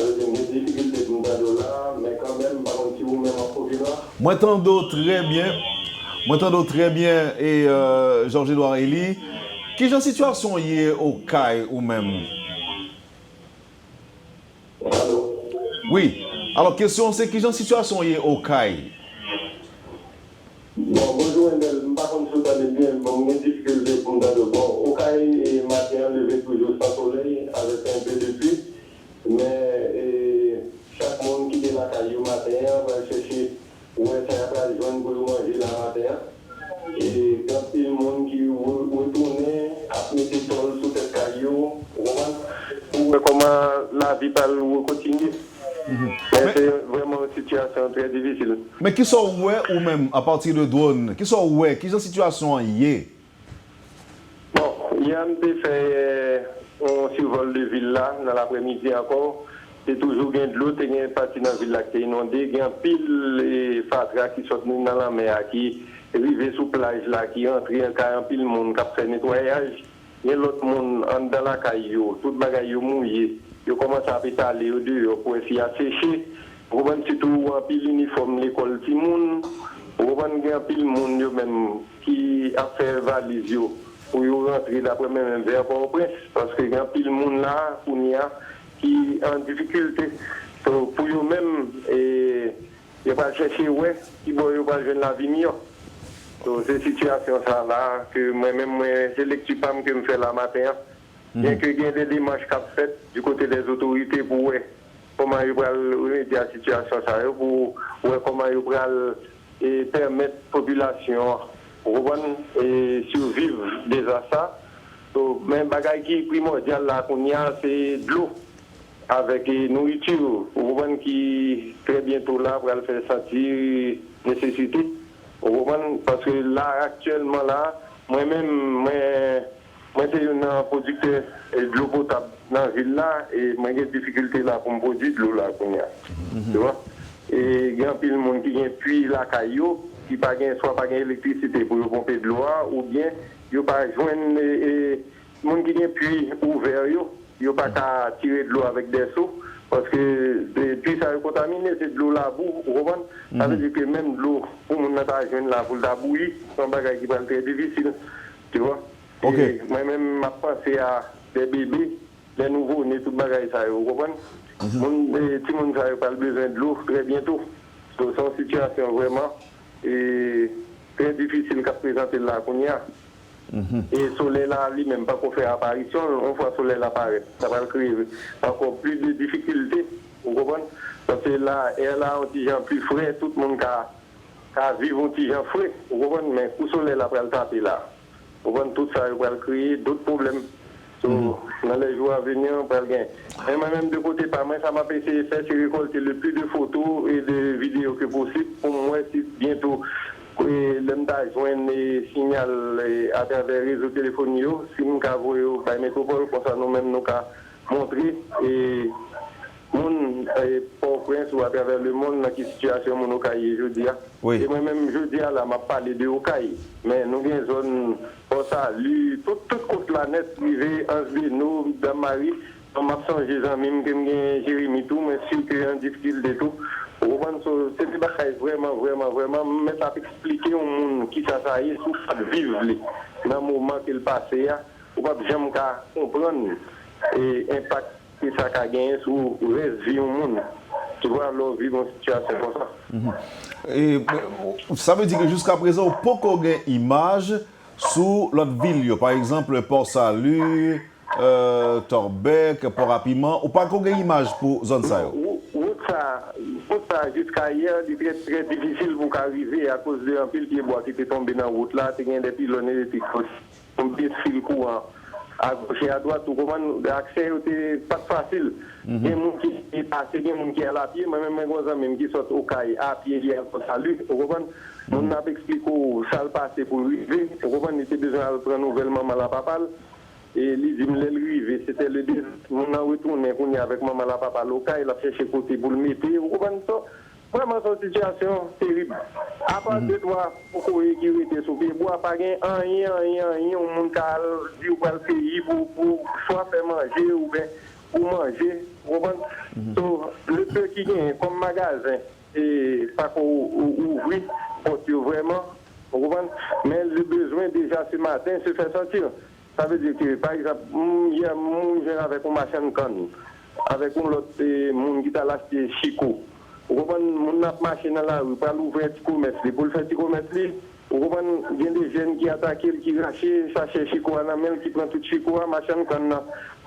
avec des difficultés pour nous là, mais quand même, par contre, si vous même en province. Moi t'entends très bien et Georges-Édouard Elie. Quelle situation y est au CAI ou même? Allô? Oui. Alors, question, c'est quelle situation y est au CAI? Bon, bonjour Wendel, par contre, si vous allez bien, bon, mes difficultés pour nous bon, au CAI, et matin, levé toujours sans soleil, avec un peu de pluie, mais chaque monde qui est dans la caille au matin va chercher où est-ce qu'il va joindre pour manger la matin. Et quand il y a le monde qui retourne à mettre le sol sous cette caillou, pour voir comment la vie va continuer. C'est vraiment une situation très difficile. Mais qui sont où ou même à partir de drone? Qui sont où? Quelle situation y est? Bon, il y a fait un survol de ville là, dans l'après-midi encore. C'est toujours de l'eau, il y a une partie dans la ville qui est inondée, il y a pile de fatras qui sont dans la mer, qui arrivent sous plage là, qui entrent, il y a un pile monde qui a fait nettoyage. Il y a l'autre monde dans la caillou, tout le bagaille mouillé. Ils commencent à pétaler au dehors pour essayer de sécher. Vous voyez surtout un pile uniforme l'école Timoun. Vous voyez un pile monde même qui a fait valise pour rentrer d'après même vers Port-au-Prince. Parce qu'il y a un pile monde là qui est en difficulté. Pour eux-mêmes, ils ne vont pas chercher qui vont pas jouer la vie mieux. Donc, c'est une situation là que moi-même, c'est lecture que je fais la matin. Bien que il y ait des démarches qui sont faites du côté des autorités pour voir comment ils vont remédier à la situation, pour voir comment ils vont permettre à la population de survivre déjà ça. Donc, mais le qui est primordial là, c'est de l'eau avec nourriture. Vous voyez qui très bientôt là pour faire sentir nécessité. Parce que là, actuellement là, moi-même, moi, c'est un producteur de l'eau potable dans la ville là, et moi, j'ai des difficultés là pour me produire de l'eau là. Tu vois? Et il y a un peu de monde qui a puits la caillou, qui n'a soit pas d'électricité pour pomper de l'eau, ou bien, il n'y a pas joindre les monde qui a puits ouvert, il n'y a pas qu'à tirer de l'eau avec des seaux, parce que puis ça est contaminé, c'est de l'eau là, vous comprenez? Ça veut dire que même de l'eau, pour mon joindre là, pour la bouillir, c'est un bagage qui va être très difficile. Tu vois? Okay. Moi-même, je pense à des bébés, les nouveaux-nés, tout le bagage, ça, vous comprenez? Tout le monde n'a pas besoin de l'eau très bientôt. C'est une situation vraiment très difficile qu'à présenter là qu'on y a. Et le soleil là, lui-même, pas pour faire apparition, on voit le soleil là apparaître. Ça va créer encore plus de difficultés, vous comprenez? Parce que là, elle a un petit gens plus frais, tout le monde a vivre un petit gens frais, vous comprenez? Mais pour le soleil là, pour le taper là. Vous voyez, tout ça va créer d'autres problèmes. Dans les jours à venir, on va gagner. Et moi-même, de côté, par moi, ça m'a fait faire, c'est récolter le plus de photos et de vidéos que possible. Pour moi, si bientôt, l'homme joindre les signaux à travers les réseaux téléphoniques, si nous avons par métropole, pour ça, nous-mêmes, nous avons montré. Et monde Port-au-Prince ou à travers le monde dans quelle situation mon Okaï je dis. Oui. Et moi-même je dis là m'a parlé de Okaï mais nous avons une zone pour ça lui toute côte la net privé Ansbino dans Marie on m'a changé amis que Jérémy tout mais sûr que en difficulté tout C'est des bagages vraiment, mais ça expliquer au monde qui ça y est, sous ça vivre dans le moment qu'il passe, ou pas jamais comprendre l'impact que ça a gagné sur le vie au monde. Tu vois, alors vivre une situation comme ça. Et ça veut dire que jusqu'à présent, on peut avoir une image sur l'autre ville, par exemple Port-Salut, Torbec, Port-Rapiment, ou pas qu'on ait une image pour zone ça. Jusqu'à hier, il était très difficile pour arriver à cause d'un pile qui bois qui était tombé dans la route là, il y a des pylônes électriques, des fils courants à gauche et à droite, tout comment l'accès n'était pas facile. Il y a des gens qui passent, il y a des gens qui sont à pied, même qui sortent au caille à pied, il y a un salut, vous comprenez? On a expliqué ça le passé pour lui, vous comprenez? Il était besoin de prendre nouvellement mal à papa. Et les arrivé, c'était le désir. On a retourné avec maman la papa local, il a cherché côté pour le mettre. Vous comprenez ça? Vraiment, c'est une situation terrible. À part de toi, pour qui était sur le bois, pas rien, on monde qui dit où le pays pour soit faire manger ou bien pour manger. Vous comprenez? Le peu qui vient comme magasin, et pas qu'on ouvre, vraiment. Vous comprenez? Mais le besoin déjà ce matin se fait sentir. Ça veut dire que, par exemple, il y a un jeune avec une machine canne, avec un autre monde qui a acheté Chico. Vous comprenez, mon machine là, vous pouvez l'ouvrir un petit commerce, pour le faire un petit commerce, vous comprenez, il y a des jeunes qui attaquent, qui rachent, sachet Chico à la main, qui prennent tout Chico à machine canne.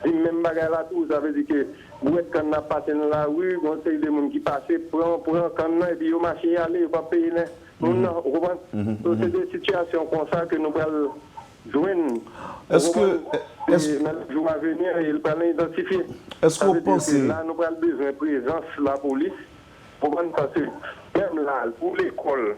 Même bagarre là, tout, ça veut dire que, vous êtes canne passé dans la rue, vous avez des gens qui passent, prend canne et puis vous marchez, allez, vous ne pouvez pas payer. Vous comprenez? Donc, c'est des situations comme ça que nous allons. Est-ce que jour à venir, il va l'identifier. Est-ce qu'on pense là nous avons besoin de présence de la police pour parce que même là pour l'école,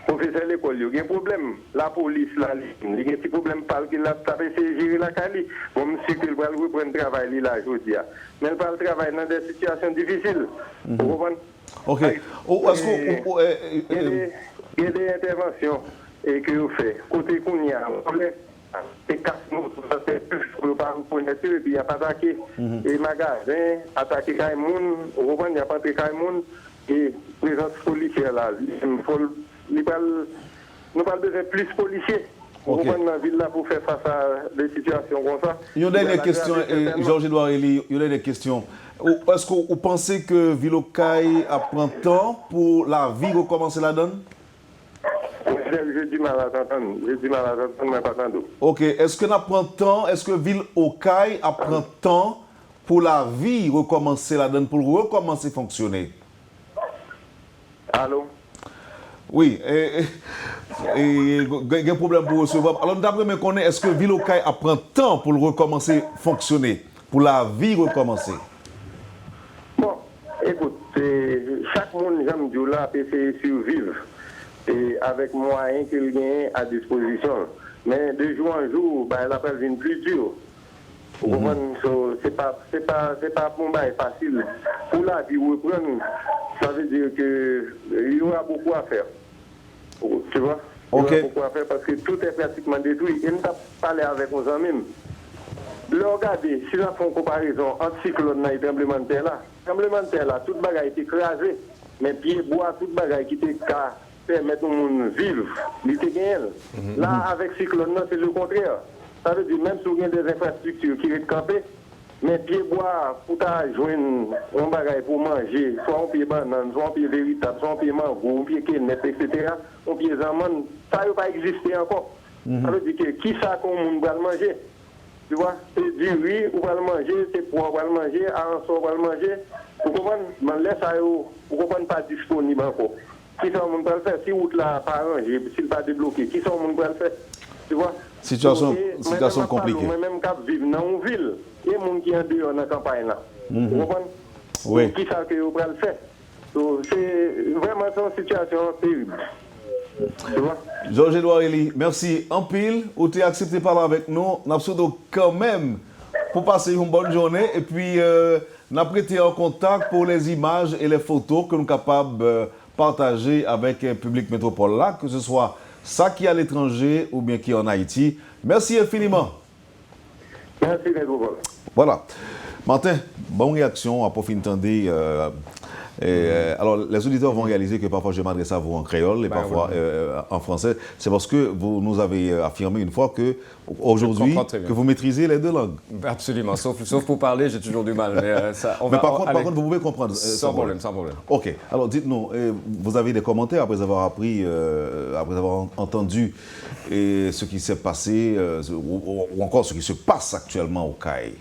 professeur de l'école, il y a un problème. La police là, il y a un petit problème parce qu'il a tapé gérer la Cali. Bon, monsieur qu'il va reprendre le travail là aujourd'hui. Mais il va le travail dans des situations difficiles. Vous comprenez? OK. Il y a des interventions et que vous faites. Côté qu'on y a, et casse-nous, ça fait plus pour ne pas vous connaître, et puis il n'y a pas attaqué les magasins, attaquer les gens, vous comprenez, il n'y a pas attaqué les gens, et présence policière là, nous avons besoin de plus de policiers. Vous comprenez, dans la ville là pour faire face à des situations comme ça. Il y a une dernière question, Georges-Édouard Elie, il y a une dernière question. Est-ce que vous pensez que Ville-aux-Cailles prend temps pour la vie recommencer la donne? J'ai du mal à t'entendre, mais pas tant d'autres. Ok, est-ce que Ville-aux-Cailles prend temps pour la vie recommencer la donne, pour recommencer à fonctionner? Allô? Oui, il y a un problème pour recevoir. Alors, d'après me connaître, est-ce que Ville-aux-Cailles prend temps pour recommencer à fonctionner, pour la vie recommencer? Bon, écoute, chaque monde, j'aime dire là, peut essayer de survivre. Et avec moyens qu'il gagne à disposition. Mais de jour en jour, ben, la période devient plus dure. Vous comprenez? C'est pas pour moi facile. Pour la vie reprendre, ça veut dire qu'il y aura beaucoup à faire. Tu vois? Il y aura beaucoup à faire parce que tout est pratiquement détruit. Et nous avons parlé avec nos amis. Regardez, si nous faisons une comparaison entre cyclone et tremblement de terre là, toute bagaille est écrasée. Mais pied bois, toute bagaille qui était permettre au monde de vivre, il était gagné. Là, avec cyclone, c'est le contraire. Ça veut dire, même si on a des infrastructures qui sont campées, mais pied bois, pour joindre un bagage pour manger, soit un pied banane, soit un pied véritable, soit un pied mango, un pied kenep, etc., un pied zamane, ça ne peut pas exister encore. Ça veut dire que qui ça qu'on va le manger? Tu vois, c'est du riz, on va le manger, c'est poids, on va le manger, arançon, on va le manger. Vous comprenez? Mais laisse ça, vous comprenez pas disponible encore. Qui sont les gens qui le faire? Si route là pas arrangée, s'il pas débloqué, qui sont les gens qui le faire? Tu vois? Situation compliquée. Même quand vivent dans une ville, il y a des gens qui sont dehors dans la campagne là. Vous comprenez? Oui. Qui ça que vous pouvez le faire? C'est vraiment une situation terrible. Tu vois? Georges-Édouard Elie, merci en pile. Vous avez accepté de parler avec nous. Nous avons quand même pour passer une bonne journée et puis nous avons été en contact pour les images et les photos que nous sommes capables de partager avec le public métropole là, que ce soit ça qui est à l'étranger ou bien qui est en Haïti. Merci infiniment. Merci, métropole. Voilà. Martin, bonne réaction à pour entendre Alors, les auditeurs vont réaliser que parfois je m'adresse à vous en créole et parfois en français. C'est parce que vous nous avez affirmé une fois que aujourd'hui que vous maîtrisez les deux langues. Absolument, sauf pour parler, j'ai toujours du mal. Mais, par contre, vous pouvez comprendre. Sans problème. OK. Alors, dites-nous, vous avez des commentaires après avoir appris, après avoir entendu ce qui s'est passé ou encore ce qui se passe actuellement au CAI?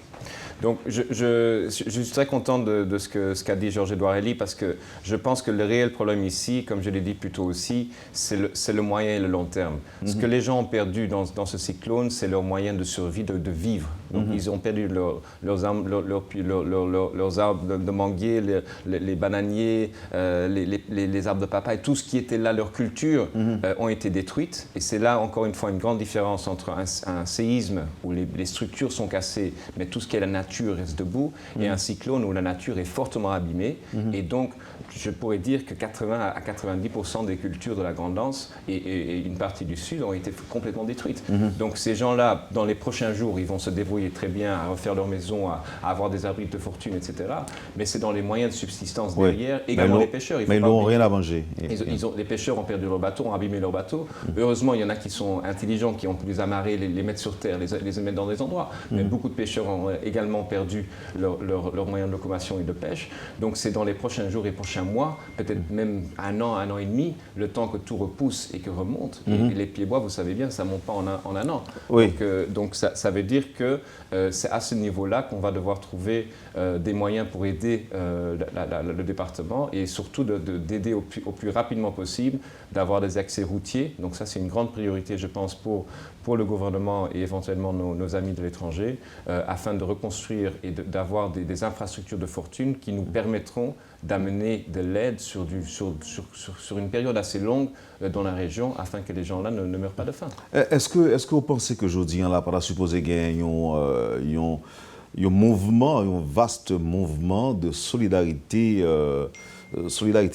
Donc, je suis très content de ce qu'a dit Georges-Édouard Elie parce que je pense que le réel problème ici, comme je l'ai dit plus tôt aussi, c'est le moyen et le long terme. Ce que les gens ont perdu dans ce cyclone, c'est leur moyen de survie, de vivre. Donc, ils ont perdu leurs arbres de manguier, les bananiers, les arbres de papaye, tout ce qui était là, leur culture, ont été détruites. Et c'est là, encore une fois, une grande différence entre un séisme où les structures sont cassées, mais tout ce qui est la nature reste debout, et un cyclone où la nature est fortement abîmée. Et donc, je pourrais dire que 80 à 90% des cultures de la Grande Anse et une partie du Sud ont été complètement détruites. Donc, ces gens-là, dans les prochains jours, ils vont se débrouiller très bien à refaire leur maison, à avoir des abris de fortune, etc. Mais c'est dans les moyens de subsistance derrière, également les pêcheurs. Mais ils n'ont rien à manger. Les pêcheurs ont perdu leur bateau, ont abîmé leur bateau. Heureusement, il y en a qui sont intelligents, qui ont pu les amarrer, les mettre sur terre, les mettre dans des endroits. Mais beaucoup de pêcheurs ont également perdu leurs moyens de locomotion et de pêche. Donc c'est dans les prochains jours et prochains mois, peut-être même un an et demi, le temps que tout repousse et que remonte. Et les pieds-bois, vous savez bien, ça ne monte pas en un an. Oui. Donc ça veut dire que c'est à ce niveau-là qu'on va devoir trouver des moyens pour aider le département et surtout d'aider au plus rapidement possible, d'avoir des accès routiers. Donc ça, c'est une grande priorité, je pense, pour le gouvernement et éventuellement nos amis de l'étranger, afin de reconstruire et d'avoir des infrastructures de fortune qui nous permettront d'amener de l'aide sur une période assez longue dans la région afin que les gens-là ne meurent pas de faim. Est-ce que vous pensez que aujourd'hui, là, par la supposée qu'il y a un mouvement, un vaste mouvement de solidarité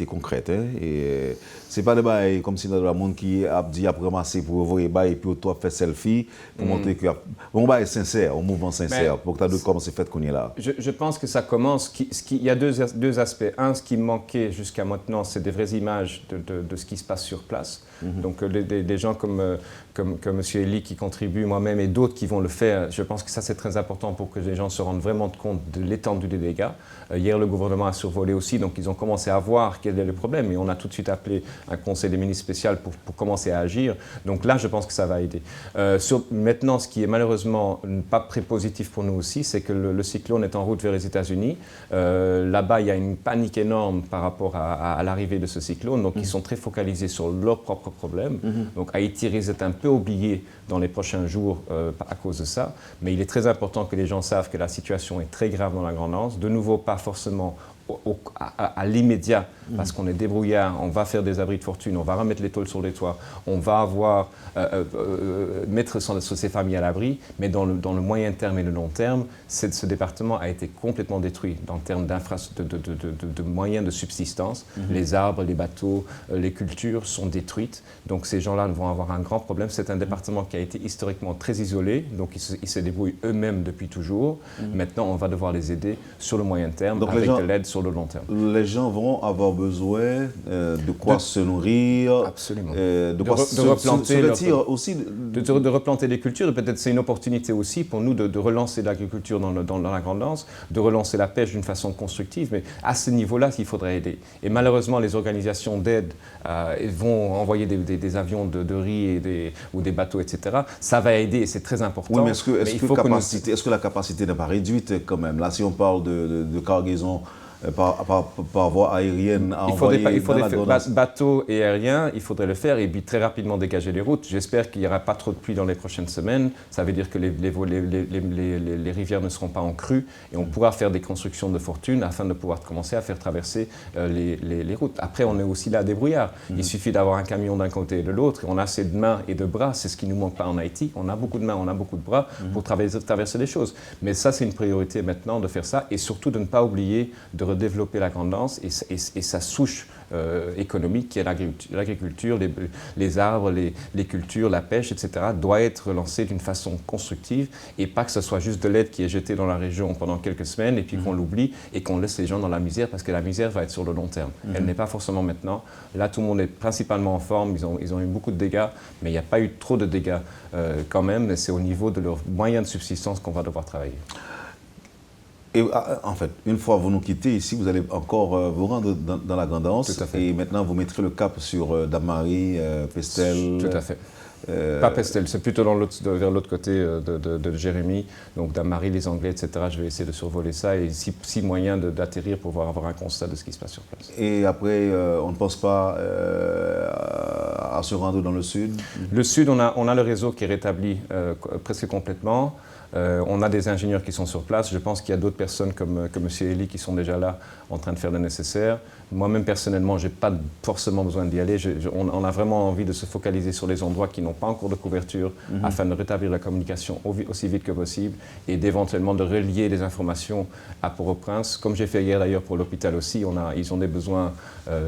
concrète, et c'est pas des bails comme si dans le monde qui a dit après ramasser pour ouvrir bail et puis toi fait selfie pour montrer que bon bail sincère, un mouvement sincère pour que tu comment c'est fait qu'on est là. Je pense que ça commence. Il y a deux aspects. Un, ce qui manquait jusqu'à maintenant, c'est des vraies images de ce qui se passe sur place. Donc des gens comme M. Elie qui contribuent, moi-même et d'autres qui vont le faire. Je pense que ça c'est très important pour que les gens se rendent vraiment compte de l'étendue des dégâts. Hier, le gouvernement a survolé aussi, donc ils ont commencé à voir quel est le problème et on a tout de suite appelé un conseil des ministres spécial pour commencer à agir. Donc là, je pense que ça va aider. Maintenant, ce qui est malheureusement pas très positif pour nous aussi, c'est que le cyclone est en route vers les États-Unis. Là-bas, il y a une panique énorme par rapport à l'arrivée de ce cyclone, donc ils sont très focalisés sur leurs propres problèmes. Donc Haïti risque d'être un peu oublié dans les prochains jours à cause de ça, mais il est très important que les gens savent que la situation est très grave dans la Grande Anse. De nouveau, pas forcément à l'immédiat, parce qu'on est débrouillard, on va faire des abris de fortune, on va remettre les tôles sur les toits, on va mettre ces familles à l'abri, mais dans le moyen terme et le long terme, ce département a été complètement détruit en termes de moyens de subsistance. Les arbres, les bateaux, les cultures sont détruites, donc ces gens-là vont avoir un grand problème. C'est un département qui a été historiquement très isolé, donc ils se débrouillent eux-mêmes depuis toujours. Maintenant, on va devoir les aider sur le moyen terme, donc avec de l'aide sur le long terme. Les gens vont avoir besoin de quoi se nourrir, absolument. De quoi se vêtir aussi. De replanter des cultures, peut-être c'est une opportunité aussi pour nous de relancer l'agriculture dans la Grande Anse, de relancer la pêche d'une façon constructive, mais à ce niveau-là, il faudrait aider. Et malheureusement, les organisations d'aide vont envoyer des avions de riz ou des bateaux, etc. Ça va aider et c'est très important. Oui, mais est-ce que la capacité n'est pas réduite quand même? Là, si on parle de cargaison par voie aérienne à envoyer il faudrait faire bateau et aérien, il faudrait le faire et puis très rapidement dégager les routes. J'espère qu'il n'y aura pas trop de pluie dans les prochaines semaines. Ça veut dire que les rivières ne seront pas en crue et on pourra faire des constructions de fortune afin de pouvoir commencer à faire traverser les routes. Après, on est aussi là débrouillard. Il suffit d'avoir un camion d'un côté et de l'autre. On a assez de mains et de bras. C'est ce qui ne nous manque pas en Haïti. On a beaucoup de mains, on a beaucoup de bras pour traverser les choses. Mais ça, c'est une priorité maintenant de faire ça et surtout de ne pas oublier de redévelopper la Grande-Anse et sa souche économique qui est l'agriculture, les arbres, les cultures, la pêche, etc., doit être relancée d'une façon constructive et pas que ce soit juste de l'aide qui est jetée dans la région pendant quelques semaines et puis qu'on l'oublie et qu'on laisse les gens dans la misère parce que la misère va être sur le long terme. Elle n'est pas forcément maintenant. Là, tout le monde est principalement en forme, ils ont eu beaucoup de dégâts, mais il n'y a pas eu trop de dégâts quand même, c'est au niveau de leurs moyens de subsistance qu'on va devoir travailler. Et en fait, une fois vous nous quittez ici, vous allez encore vous rendre dans la Grande-Anse. Tout à fait. Et maintenant, vous mettrez le cap sur Damary, Pestel. Tout à fait. Pas Pestel, c'est plutôt vers l'autre côté de Jérémie. Donc Damary, les Anglais, etc. Je vais essayer de survoler ça et si moyen d'atterrir pour pouvoir avoir un constat de ce qui se passe sur place. Et après, on ne pense pas à se rendre dans le sud? Le sud, on a le réseau qui est rétabli presque complètement. On a des ingénieurs qui sont sur place. Je pense qu'il y a d'autres personnes comme M. Elie qui sont déjà là en train de faire le nécessaire. Moi-même, personnellement, je n'ai pas forcément besoin d'y aller. On a vraiment envie de se focaliser sur les endroits qui n'ont pas encore de couverture afin de rétablir la communication aussi vite que possible et d'éventuellement de relier les informations à Port-au-Prince. Comme j'ai fait hier d'ailleurs pour l'hôpital aussi, ils ont des besoins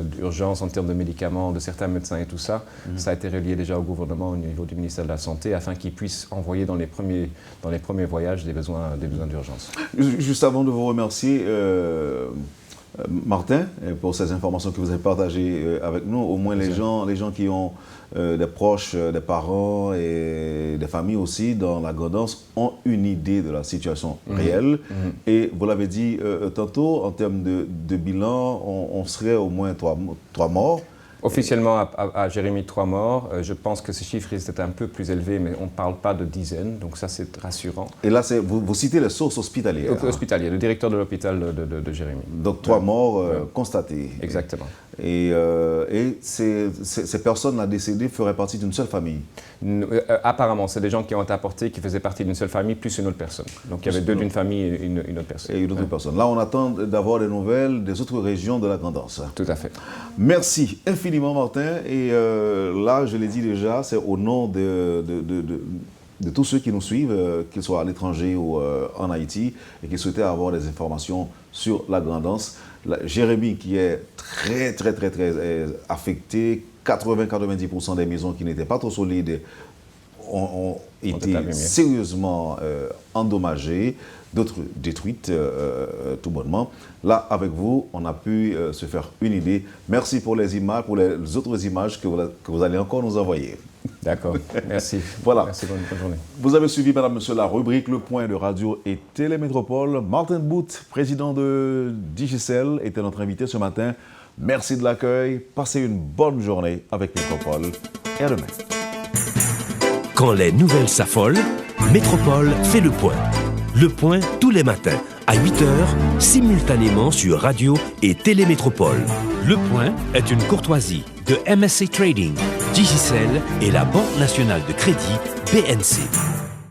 d'urgence en termes de médicaments, de certains médecins et tout ça. Ça a été relié déjà au gouvernement au niveau du ministère de la Santé afin qu'ils puissent envoyer dans les premiers voyages des besoins d'urgence. Juste avant de vous remercier, Martin, pour ces informations que vous avez partagées avec nous, au moins les gens qui ont des proches, des parents et des familles aussi dans la Grande-Anse ont une idée de la situation réelle. Et vous l'avez dit tantôt, en termes de bilan, on serait au moins 3 morts. Officiellement, à Jérémie, 3 morts. Je pense que ces chiffres étaient un peu plus élevés, mais on ne parle pas de dizaines, donc ça c'est rassurant. Et là, vous citez les sources hospitalières. Hospitalier, le directeur de l'hôpital de Jérémie. Donc 3 morts constatés. Exactement. Et ces personnes décédées feraient partie d'une seule famille? Apparemment, c'est des gens qui ont été apportés, qui faisaient partie d'une seule famille, plus une autre personne. Donc il y avait 2 d'une famille et une autre personne. Et une autre personne. Là, on attend d'avoir des nouvelles des autres régions de la Grande-Anse. Tout à fait. Merci infiniment, Martin. Et là, je l'ai dit déjà, c'est au nom de tous ceux qui nous suivent, qu'ils soient à l'étranger ou en Haïti, et qui souhaitaient avoir des informations sur la Grande-Anse. Jérémie, qui est très affecté, 80-90% des maisons qui n'étaient pas trop solides ont été sérieusement endommagées, d'autres détruites tout bonnement. Là, avec vous, on a pu se faire une idée. Merci pour les images, pour les autres images que vous allez encore nous envoyer. D'accord, merci. Voilà. Merci, bonne journée. Vous avez suivi, madame, monsieur, la rubrique Le Point de Radio et Télémétropole. Martin Booth, président de Digicel, était notre invité ce matin. Merci de l'accueil. Passez une bonne journée avec Métropole. Et à demain. Quand les nouvelles s'affolent, Métropole fait le point. Le point tous les matins à 8h, simultanément sur Radio et Télémétropole. Le point est une courtoisie de MSC Trading, Digicel et la Banque nationale de crédit BNC.